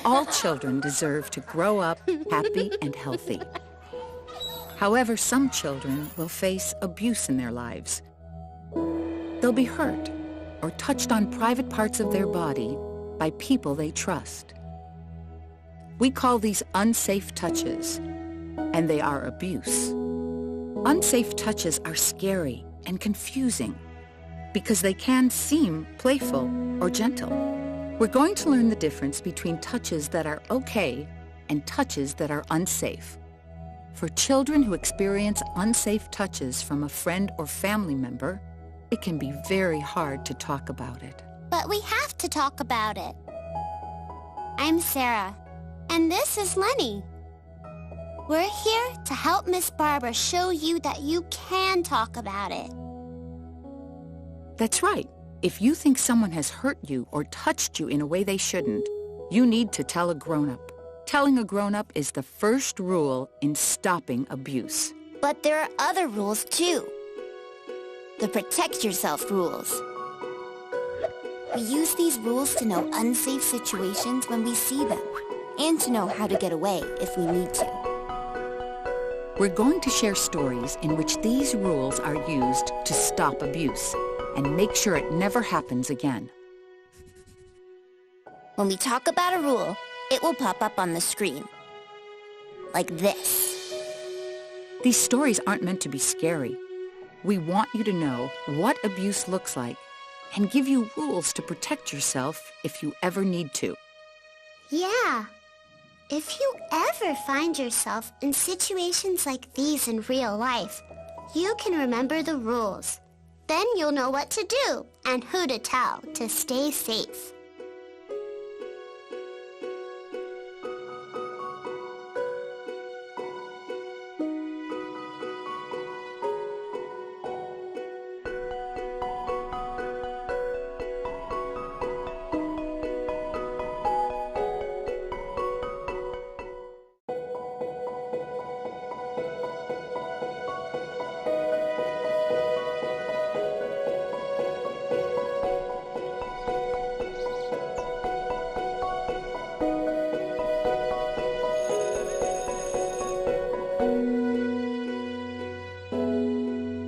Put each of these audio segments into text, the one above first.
All children deserve to grow up happy and healthy. However, some children will face abuse in their lives. They'll be hurt or touched on private parts of their body by people they trust. We call these unsafe touches, and they are abuse. Unsafe touches are scary and confusing because they can seem playful or gentle. We're going to learn the difference between touches that are okay and touches that are unsafe. For children who experience unsafe touches from a friend or family member, it can be very hard to talk about it. But we have to talk about it. I'm Sarah, and this is Lenny. We're here to help Miss Barbara show you that you can talk about it. That's right. If you think someone has hurt you or touched you in a way they shouldn't, you need to tell a grown-up. Telling a grown-up is the first rule in stopping abuse. But there are other rules too. The protect yourself rules. We use these rules to know unsafe situations when we see them, and to know how to get away if we need to. We're going to share stories in which these rules are used to stop abuse and make sure it never happens again. When we talk about a rule, it will pop up on the screen. Like this. These stories aren't meant to be scary. We want you to know what abuse looks like and give you rules to protect yourself if you ever need to. Yeah. If you ever find yourself in situations like these in real life, you can remember the rules. Then you'll know what to do and who to tell to stay safe.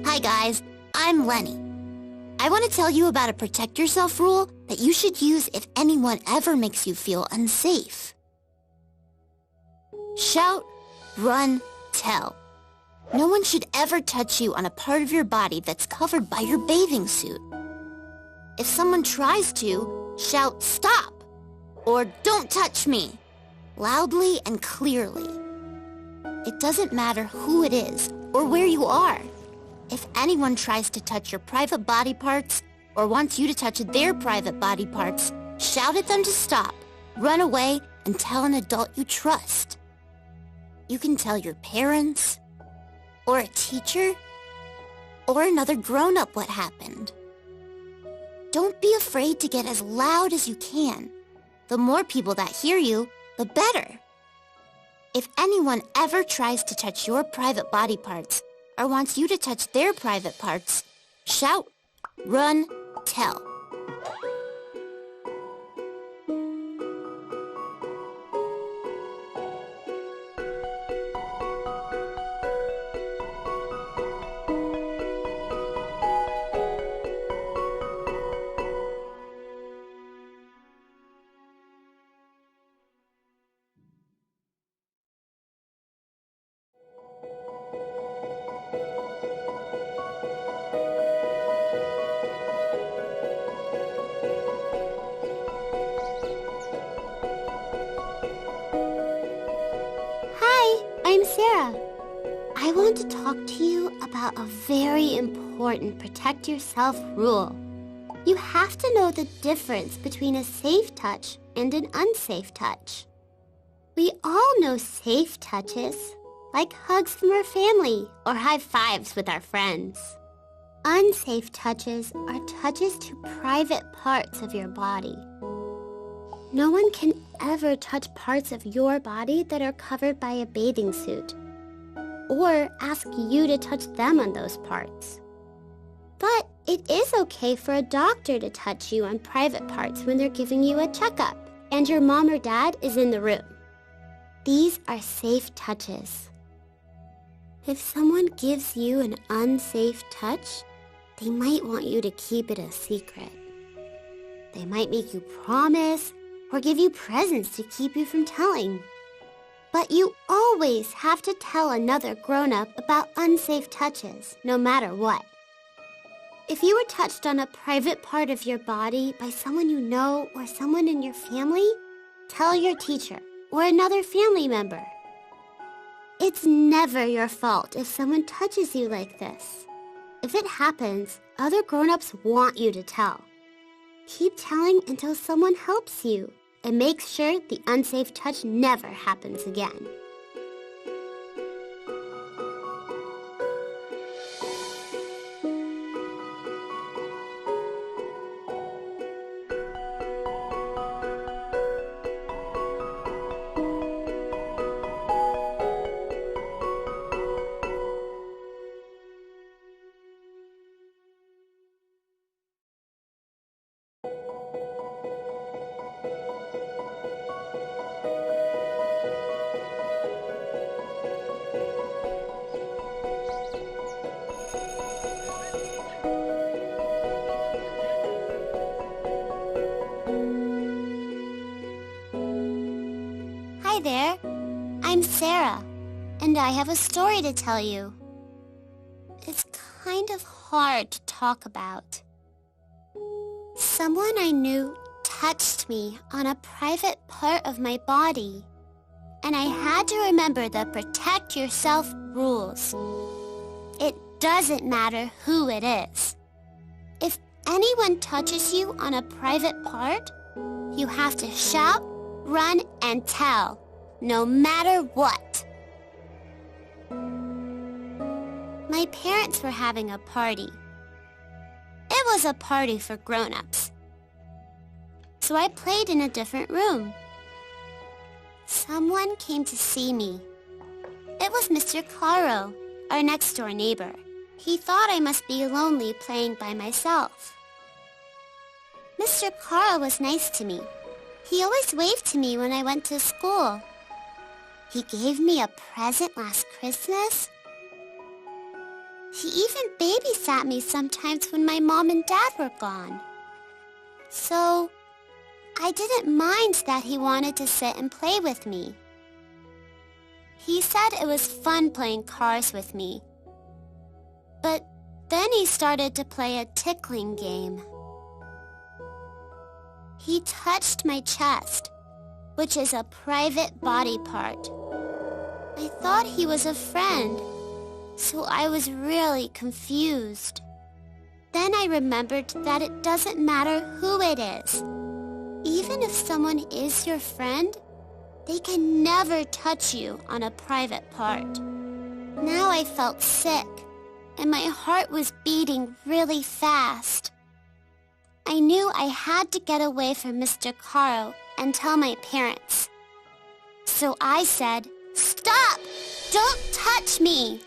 Hi guys, I'm Lenny. I want to tell you about a protect yourself rule that you should use if anyone ever makes you feel unsafe. Shout, run, tell. No one should ever touch you on a part of your body that's covered by your bathing suit. If someone tries to, shout stop or don't touch me, loudly and clearly. It doesn't matter who it is or where you are. If anyone tries to touch your private body parts or wants you to touch their private body parts, shout at them to stop, run away, and tell an adult you trust. You can tell your parents, or a teacher, or another grown-up what happened. Don't be afraid to get as loud as you can. The more people that hear you, the better. If anyone ever tries to touch your private body parts, or wants you to touch their private parts, shout, run, tell. I'm Sarah. I want to talk to you about a very important protect yourself rule. You have to know the difference between a safe touch and an unsafe touch. We all know safe touches, like hugs from our family or high fives with our friends. Unsafe touches are touches to private parts of your body. No one can ever touch parts of your body that are covered by a bathing suit, or ask you to touch them on those parts. But it is okay for a doctor to touch you on private parts when they're giving you a checkup. and your mom or dad is in the room. These are safe touches. If someone gives you an unsafe touch, they might want you to keep it a secret. They might make you promise or give you presents to keep you from telling. But you always have to tell another grown-up about unsafe touches, no matter what. If you were touched on a private part of your body by someone you know or someone in your family, tell your teacher or another family member. It's never your fault if someone touches you like this. If it happens, other grown-ups want you to tell. Keep telling until someone helps you and make sure the unsafe touch never happens again. Hi there, I'm Sarah, and I have a story to tell you. It's kind of hard to talk about. Someone I knew touched me on a private part of my body, and I had to remember the protect yourself rules. It doesn't matter who it is. If anyone touches you on a private part, you have to shout, run, and tell, no matter what. My parents were having a party. It was a party for grown-ups. So I played in a different room. Someone came to see me. It was Mr. Caro, our next-door neighbor. He thought I must be lonely playing by myself. Mr. Caro was nice to me. He always waved to me when I went to school. He gave me a present last Christmas. He even babysat me sometimes when my mom and dad were gone. So, I didn't mind that he wanted to sit and play with me. He said it was fun playing cars with me. But then he started to play a tickling game. He touched my chest, which is a private body part. I thought he was a friend, so I was really confused. Then I remembered that it doesn't matter who it is. Even if someone is your friend, they can never touch you on a private part. Now I felt sick, and my heart was beating really fast. I knew I had to get away from Mr. Caro and tell my parents. So I said, "Stop! Don't touch me!"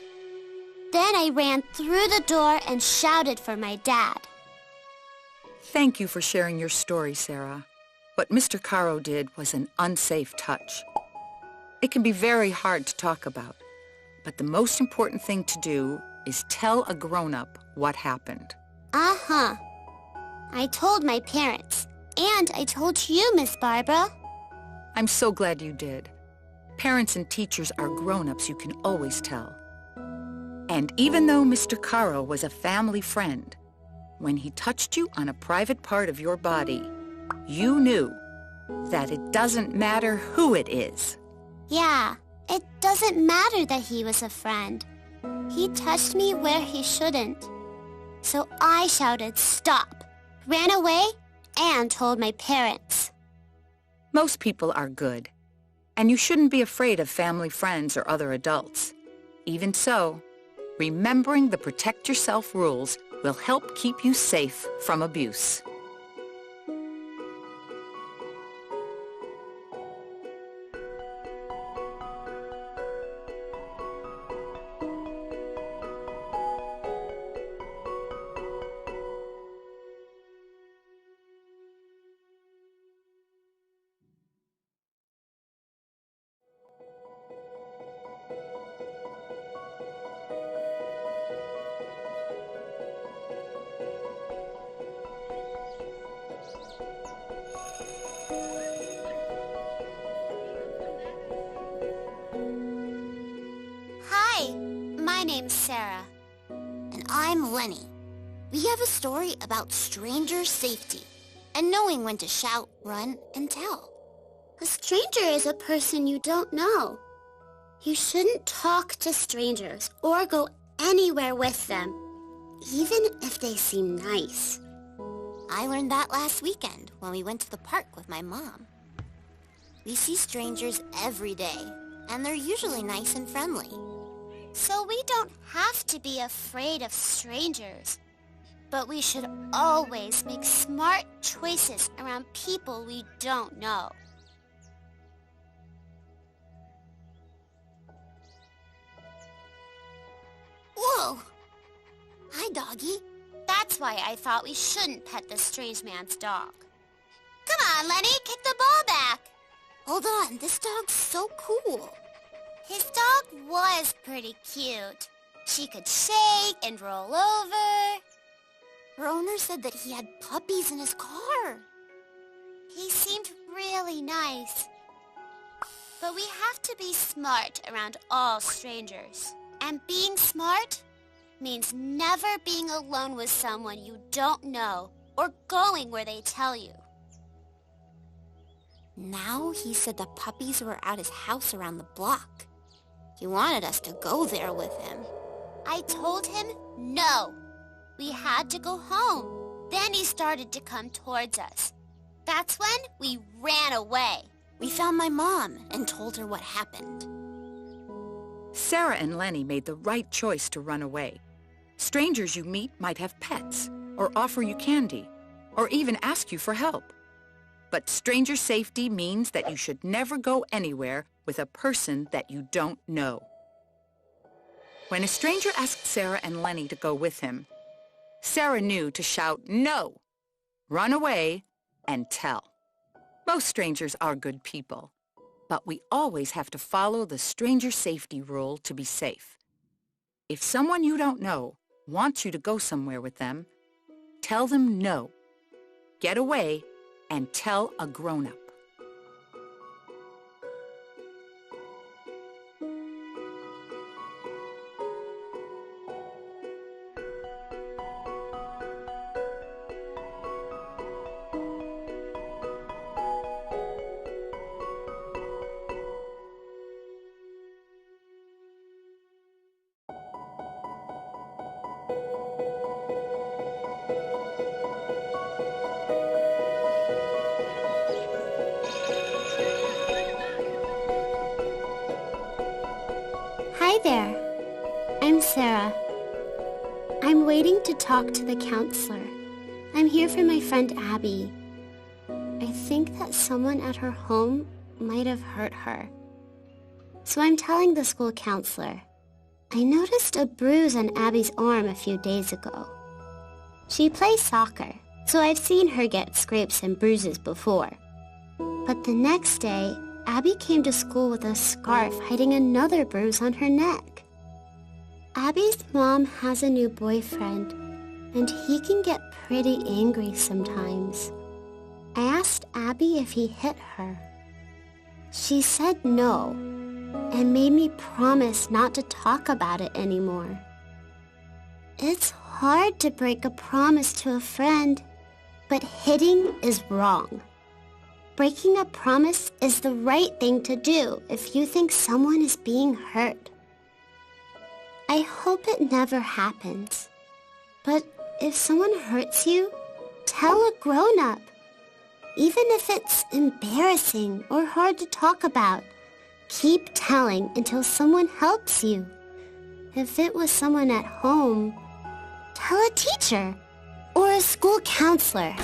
Then I ran through the door and shouted for my dad. Thank you for sharing your story, Sarah. What Mr. Caro did was an unsafe touch. It can be very hard to talk about, but the most important thing to do is tell a grown-up what happened. Uh-huh. I told my parents, and I told you, Miss Barbara. I'm so glad you did. Parents and teachers are grown-ups you can always tell. And even though Mr. Caro was a family friend, when he touched you on a private part of your body, you knew that it doesn't matter who it is. Yeah, it doesn't matter that he was a friend. He touched me where he shouldn't. So I shouted, "Stop!" ran away, and told my parents. Most people are good, and you shouldn't be afraid of family friends or other adults. Even so, remembering the Protect Yourself rules will help keep you safe from abuse. name's Sarah. And I'm Lenny. We have a story about stranger safety and knowing when to shout, run, and tell. A stranger is a person you don't know. You shouldn't talk to strangers or go anywhere with them, even if they seem nice. I learned that last weekend when we went to the park with my mom. We see strangers every day, and they're usually nice and friendly. So we don't have to be afraid of strangers. But we should always make smart choices around people we don't know. Whoa! Hi, doggy. That's why I thought we shouldn't pet this strange man's dog. Come on, Lenny, kick the ball back. Hold on, this dog's so cool. His dog was pretty cute. She could shake and roll over. Her owner said that he had puppies in his car. He seemed really nice. But we have to be smart around all strangers. And being smart means never being alone with someone you don't know or going where they tell you. Now he said the puppies were at his house around the block. He wanted us to go there with him. I told him no. We had to go home. Then he started to come towards us. That's when we ran away. We found my mom and told her what happened. Sarah and Lenny made the right choice to run away. Strangers you meet might have pets, or offer you candy, or even ask you for help. But stranger safety means that you should never go anywhere with a person that you don't know. When a stranger asked Sarah and Lenny to go with him, Sarah knew to shout no, run away, and tell. Most strangers are good people, but we always have to follow the stranger safety rule to be safe. If someone you don't know wants you to go somewhere with them, tell them no. Get away and tell a grown-up. Hi there. I'm Sarah. I'm waiting to talk to the counselor. I'm here for my friend Abby. I think that someone at her home might have hurt her. So I'm telling the school counselor. I noticed a bruise on Abby's arm a few days ago. She plays soccer, so I've seen her get scrapes and bruises before. But the next day, Abby came to school with a scarf hiding another bruise on her neck. Abby's mom has a new boyfriend, and he can get pretty angry sometimes. I asked Abby if he hit her. She said no, and made me promise not to talk about it anymore. It's hard to break a promise to a friend, but hitting is wrong. Breaking a promise is the right thing to do if you think someone is being hurt. I hope it never happens. But if someone hurts you, tell a grown-up. Even if it's embarrassing or hard to talk about, keep telling until someone helps you. If it was someone at home, tell a teacher or a school counselor.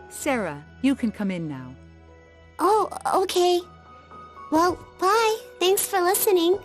Sarah, you can come in now. Oh, okay. Well, bye. Thanks for listening.